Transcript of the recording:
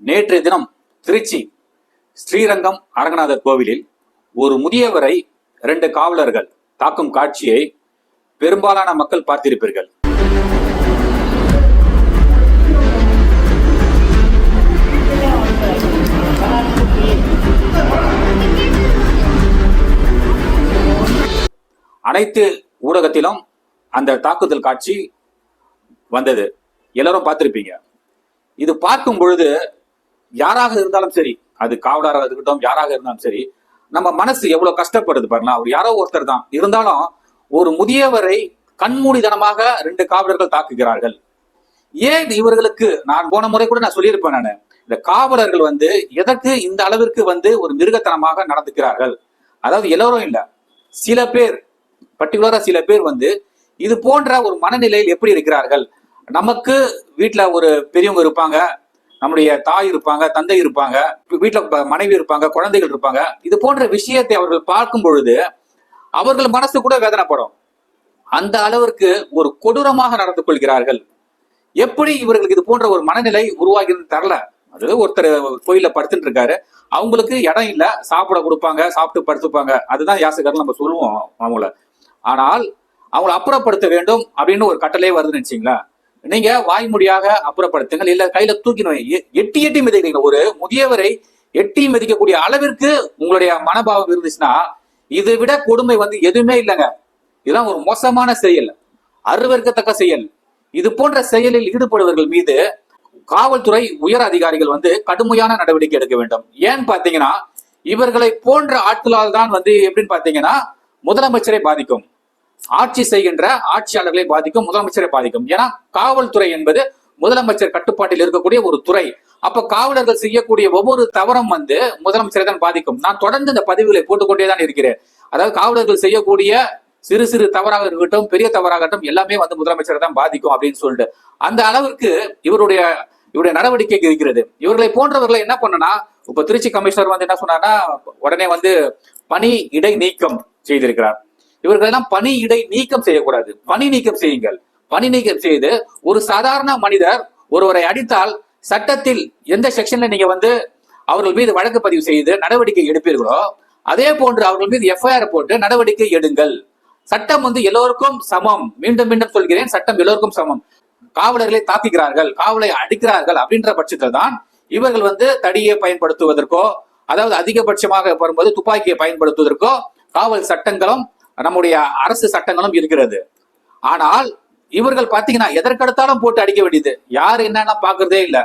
நேற்றைய தினம் திருச்சி ஸ்ரீரங்கம் அரங்கநாதர் கோவிலில் ஒரு முதியவரை 2 காவலர்கள் தாக்கும் காட்சியை பெரும்பாலான மக்கள் பார்த்திருப்பீர்கள். அனைத்து ஊடகத்திலும் அந்த தாக்குதல் காட்சி வந்தது, எல்லாரும் பார்த்திருப்பீங்க. இது பார்க்கும் பொழுது யாராக இருந்தாலும் சரி, அது காவலராக இருக்கட்டும், யாராக இருந்தாலும் சரி, நம்ம மனசு எவ்வளவு கஷ்டப்படுது பாருங்களா. அவர் யாரோ ஒருத்தர் தான் இருந்தாலும் ஒரு முதியவரை கண்மூடித்தனமாக 2 காவலர்கள் தாக்குகிறார்கள். ஏன் இவர்களுக்கு, நான் போன முறை கூட நான் சொல்லியிருப்பேன், நான் இந்த காவலர்கள் எதற்கு இந்த அளவிற்கு ஒரு மிருகத்தனமாக நடந்துக்கிறார்கள். அதாவது எல்லாரும் இல்ல, சில பேர், பர்டிகுலரா சில பேர் இது போன்ற ஒரு மனநிலையில் எப்படி இருக்கிறார்கள். நமக்கு வீட்டுல ஒரு பெரியவங்க இருப்பாங்க, நம்முடைய தாய் இருப்பாங்க, தந்தை இருப்பாங்க, வீட்டுல மனைவி இருப்பாங்க, குழந்தைகள் இருப்பாங்க. இது போன்ற விஷயத்தை அவர்கள் பார்க்கும் பொழுது அவர்கள் மனசு கூட வேதனைப்படும். அந்த அளவிற்கு ஒரு கொடூரமாக நடந்து கொள்கிறார்கள். எப்படி இவர்களுக்கு இது போன்ற ஒரு மனநிலை உருவாகிறது தெரியல. அது ஒருத்தர் கோயில படுத்துட்டு இருக்காரு, அவங்களுக்கு இடம் இல்ல, சாப்பிட கொடுப்பாங்க, சாப்பிட்டு படுத்துப்பாங்க, அதுதான் யாசகர் நம்ம சொல்லுவோம் அவங்கள. ஆனால் அவங்களை அப்புறப்படுத்த வேண்டும் அப்படின்னு ஒரு கட்டளை வருதுன்னு நினைச்சீங்களா, நீங்க வாய்மொழியாக அப்புறப்படுத்துங்கள், இல்ல கையில தூக்கினோம், எட்டி எட்டி மிதிக்கிறீங்க. ஒரு முதியவரை எட்டி மிதிக்கக்கூடிய அளவிற்கு உங்களுடைய மனபாவம் இருந்துச்சுன்னா இதை விட கொடுமை எதுவுமே இல்லைங்க. இதுதான் ஒரு மோசமான செயல், அருவருக்கத்தக்க செயல். இது போன்ற செயலில் ஈடுபடுவர்கள் மீது காவல்துறை உயர் அதிகாரிகள் கடுமையான நடவடிக்கை எடுக்க வேண்டும். ஏன்னு பாத்தீங்கன்னா இவர்களை போன்ற ஆட்களால் தான் எப்படின்னு பாத்தீங்கன்னா முதலமைச்சரை பாதிக்கும், ஆட்சி செய்கின்ற ஆட்சியாளர்களை பாதிக்கும், முதலமைச்சரை பாதிக்கும். ஏன்னா காவல்துறை என்பது முதலமைச்சர் கட்டுப்பாட்டில் இருக்கக்கூடிய ஒரு துறை. அப்ப காவலர்கள் செய்யக்கூடிய ஒவ்வொரு தவறும் முதலமைச்சரை தான் பாதிக்கும். நான் தொடர்ந்து இந்த பதிவுகளை போட்டுக்கொண்டேதான் இருக்கிறேன். அதாவது காவலர்கள் செய்யக்கூடிய சிறு சிறு தவறாக இருக்கட்டும், பெரிய தவறாகட்டும், எல்லாமே முதலமைச்சரை தான் பாதிக்கும் அப்படின்னு சொல்லிட்டு அந்த அளவிற்கு இவருடைய நடவடிக்கை இருக்கிறது. இவர்களை போன்றவர்களை என்ன பண்ணனா, இப்ப திருச்சி கமிஷனர் என்ன சொன்னார்னா, உடனே பணி இடை நீக்கம் செய்திருக்கிறார். இவர்கள் எல்லாம் பணி இடை நீக்கம் செய்யக்கூடாது, பணி நீக்கம் செய்யுங்கள். பணி நீக்கம் செய்து ஒரு சாதாரண மனிதர் ஒருவரை அடித்தால் சட்டத்தில் எந்த செக்ஷன்ல நீங்க அவர்கள் மீது வழக்கு பதிவு செய்து நடவடிக்கை எடுப்பீர்களோ அதே போன்று அவர்கள் மீது எஃப்ஐஆர் போட்டு நடவடிக்கை எடுங்கள். சட்டம் எல்லோருக்கும் சமம். மீண்டும் மீண்டும் சொல்கிறேன், சட்டம் எல்லோருக்கும் சமம். காவலர்களை தாக்குகிறார்கள், காவலை அடிக்கிறார்கள் அப்படின்ற பட்சத்தில் தான் இவர்கள் தடியை பயன்படுத்துவதற்கோ, அதாவது அதிகபட்சமாக வரும்போது துப்பாக்கியை பயன்படுத்துவதற்கோ காவல் சட்டங்களும் நம்முடைய அரசு சட்டங்களும் இருக்கிறது. ஆனால் இவர்கள் பாத்தீங்கன்னா எதற்கெடுத்தாலும் போட்டு அடிக்க வேண்டியது, யார் என்னன்னா பாக்குறதே இல்ல.